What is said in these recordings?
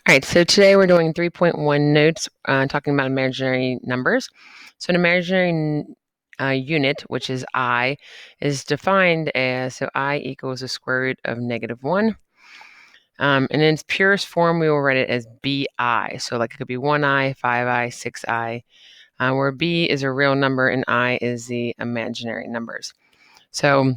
All right, so today we're doing 3.1 notes talking about imaginary numbers. So an imaginary unit, which is I, is defined as, so I equals the square root of -1. And in its purest form, we will write it as BI. So like it could be 1I, 5I, 6I, where B is a real number and I is the imaginary numbers. So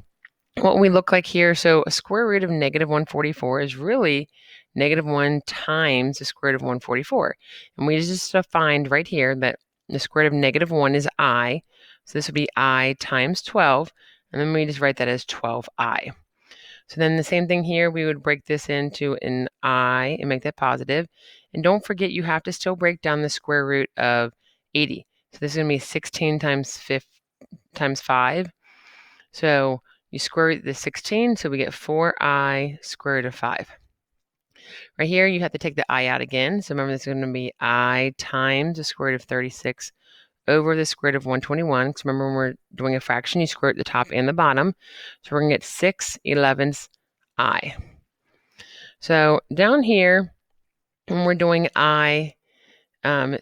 what we look like here, so a square root of -144 is really -1 times the square root of 144. And we just defined right here that the square root of -1 is I. So this would be I times 12. And then we just write that as 12I. So then the same thing here, we would break this into an I and make that positive. And don't forget, you have to still break down the square root of 80. So this is going to be 16 times 5. So you square root the 16, so we get 4I square root of 5. Right here, you have to take the I out again. So remember, this is going to be I times the square root of 36 over the square root of 121. Because remember, when we're doing a fraction, you square root the top and the bottom. So we're going to get 6/11 I. So down here, when we're doing I,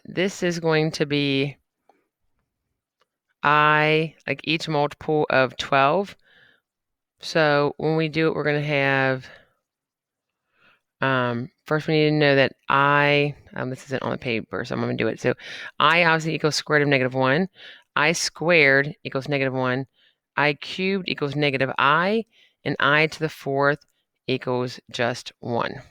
this is going to be I, like each multiple of 12. So when we do it, we're going to have, first we need to know that I, this isn't on the paper, so I'm going to do it. So I obviously equals square root of -1. I squared equals -1. I cubed equals -I. And I to the 4th equals just 1.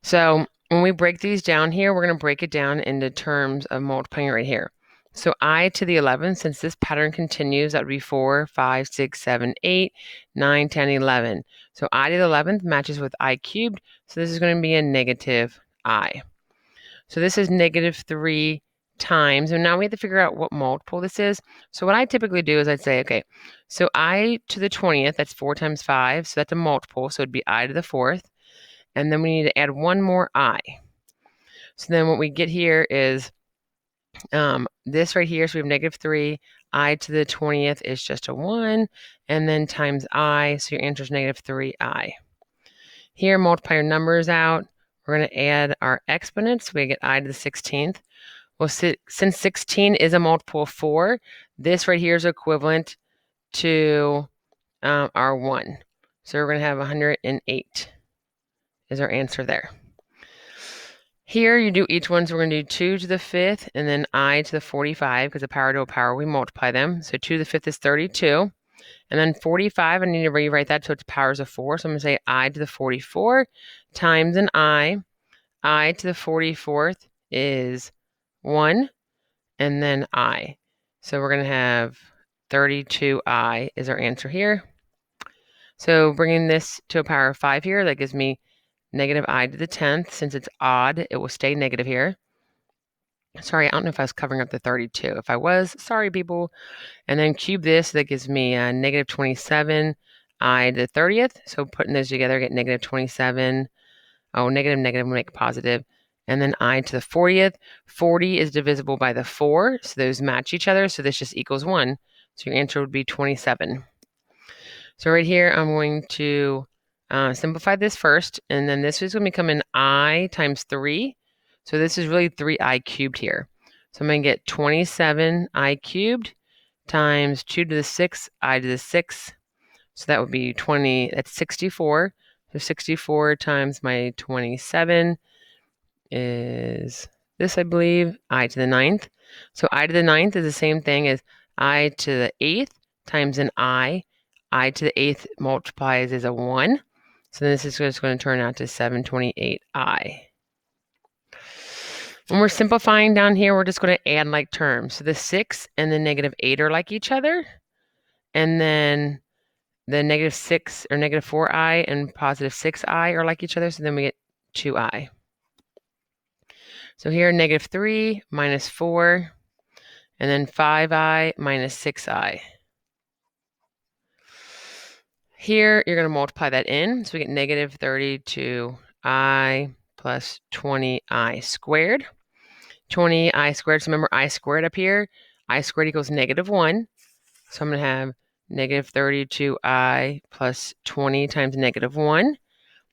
So when we break these down here, we're going to break it down into terms of multiplying right here. So I to the 11th, since this pattern continues, that would be 4, 5, 6, 7, 8, 9, 10, 11. So I to the 11th matches with I cubed, so this is going to be a negative I. So this is -3 times, and now we have to figure out what multiple this is. So what I typically do is I'd say, okay, so I to the 20th, that's 4 times 5, so that's a multiple, so it'd be I to the 4th. And then we need to add one more I. So then what we get here is this right here. So we have -3. I to the 20th is just a 1. And then times I. So your answer is -3I. Here, multiply your numbers out. We're going to add our exponents. We get I to the 16th. Well, since 16 is a multiple of 4, this right here is equivalent to our 1. So we're going to have 108 is our answer there. Here you do each one, so we're going to do 2 to the 5th and then I to the 45, because a power to a power, we multiply them. So 2 to the 5th is 32. And then 45, I need to rewrite that so it's powers of 4. So I'm going to say I to the 44 times an I. I to the 44th is 1, and then I. So we're going to have 32I is our answer here. So bringing this to a power of 5 here, that gives me -I to the 10th. Since it's odd, it will stay negative here. Sorry, I don't know if I was covering up the 32. If I was, sorry, people. And then cube this, that gives me -27 I to the 30th. So putting those together, I get -27. Oh, negative, will make positive. And then I to the 40th. 40 is divisible by the 4, so those match each other. So this just equals 1. So your answer would be 27. So right here, I'm going to simplify this first, and then this is going to become an I times 3. So this is really 3I cubed here. So I'm going to get 27I cubed times 2 to the 6, I to the 6. So that would be 20, that's 64. So 64 times my 27 is this, I believe, I to the 9th. So I to the 9th is the same thing as I to the 8th times an I. I to the 8th multiplies as a 1. So this is just going to turn out to 728I. When we're simplifying down here, we're just going to add like terms. So the 6 and the -8 are like each other. And then the -6 or -4I and +6I are like each other. So then we get 2I. So here, -3 minus 4, and then 5I minus 6I. Here, you're going to multiply that in. So we get -32I plus 20I squared. 20I squared, so remember I squared up here. I squared equals -1. So I'm going to have -32I plus 20 times -1.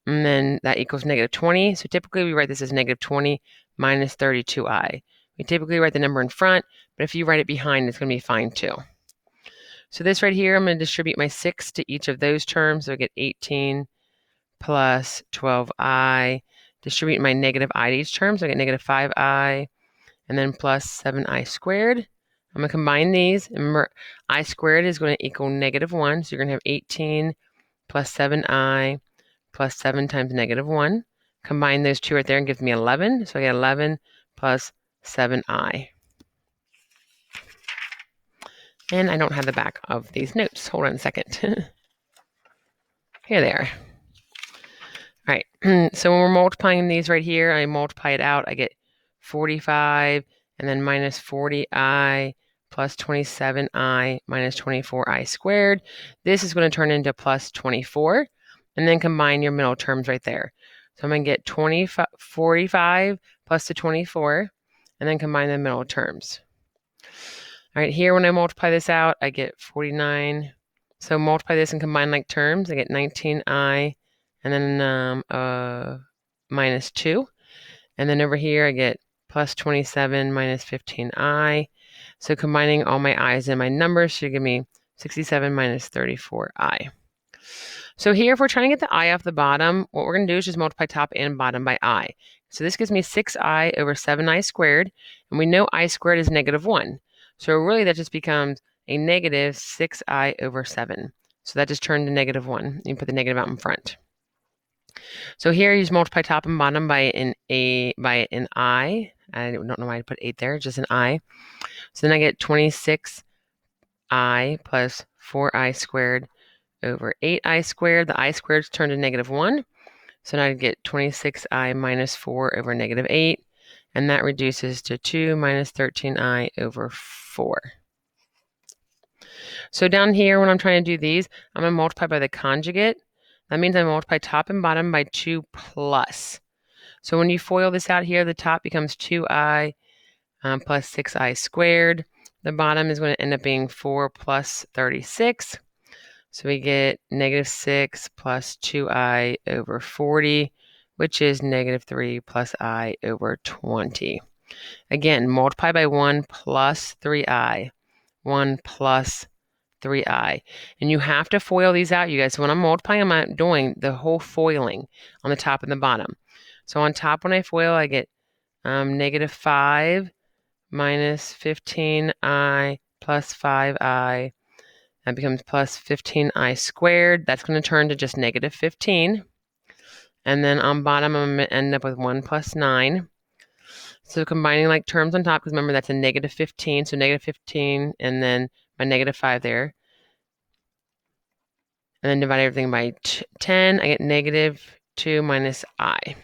and then that equals negative 20. So typically we write this as negative 20 minus 32i. We typically write the number in front, but if you write it behind, it's going to be fine too. So this right here, I'm going to distribute my 6 to each of those terms. So I get 18 plus 12i. Distribute my negative i to each term, so I get negative 5i, and then plus 7i squared. I'm going to combine these. Remember, I squared is going to equal negative 1, so you're going to have 18 plus 7i plus 7 times negative 1. Combine those two right there and gives me 11, so I get 11 plus 7i. And I don't have the back of these notes. Hold on a second. Here they are. All right, so when we're multiplying these right here, I multiply it out. I get 45 and then minus 40i plus 27i minus 24i squared. This is going to turn into plus 24, and then combine your middle terms right there. So I'm going to get 45 plus the 24, and then combine the middle terms. All right, here when I multiply this out, I get 49. So multiply this and combine like terms, I get 19i, and then minus 2. And then over here, I get plus 27 minus 15i. So combining all my i's and my numbers should give me 67 minus 34i. So here, if we're trying to get the I off the bottom, what we're going to do is just multiply top and bottom by I. So this gives me 6i over 7i squared, and we know I squared is negative 1. So really that just becomes a negative 6i over 7. So that just turned to negative 1. You put the negative out in front. So here you just multiply top and bottom by an I. I don't know why I put 8 there, just an I. So then I get 26i plus 4i squared over 8i squared. The I squared is turned to negative 1. So now I get 26i minus 4 over negative 8. And that reduces to 2 minus 13i over 4. So down here, when I'm trying to do these, I'm going to multiply by the conjugate. That means I multiply top and bottom by 2 plus. So when you FOIL this out here, the top becomes 2i plus 6i squared. The bottom is going to end up being 4 plus 36. So we get negative 6 plus 2i over 40, which is negative 3 plus I over 20. Again, multiply by 1 plus 3i. 1 plus 3i. And you have to FOIL these out, you guys. So when I'm multiplying, I'm not doing the whole FOILing on the top and the bottom. So on top, when I FOIL, I get negative 5 minus 15i plus 5i. That becomes plus 15i squared. That's going to turn to just negative 15. And then on bottom, I'm going to end up with 1 plus 9. So combining like terms on top, because remember that's a negative 15. So negative 15 and then my negative 5 there. And then divide everything by 10. I get negative 2 minus I.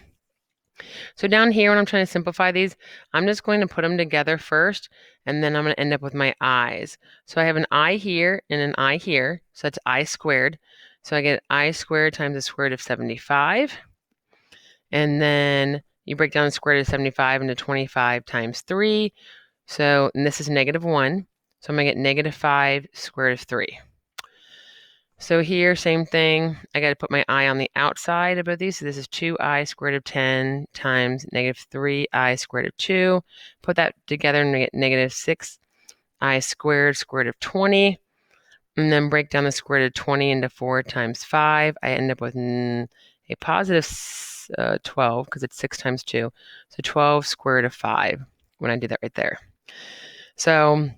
So down here, when I'm trying to simplify these, I'm just going to put them together first, and then I'm going to end up with my i's. So I have an I here and an I here, so that's I squared. So I get I squared times the square root of 75. And then you break down the square root of 75 into 25 times 3. So, and this is negative 1. So I'm going to get negative 5 square root of 3. So here, same thing. I got to put my I on the outside of both these. So this is 2i squared of 10 times negative 3i squared of 2. Put that together and get negative 6i squared square root of 20. And then break down the square root of 20 into 4 times 5. I end up with a positive 12 because it's 6 times 2. So 12 square root of 5 when I do that right there. So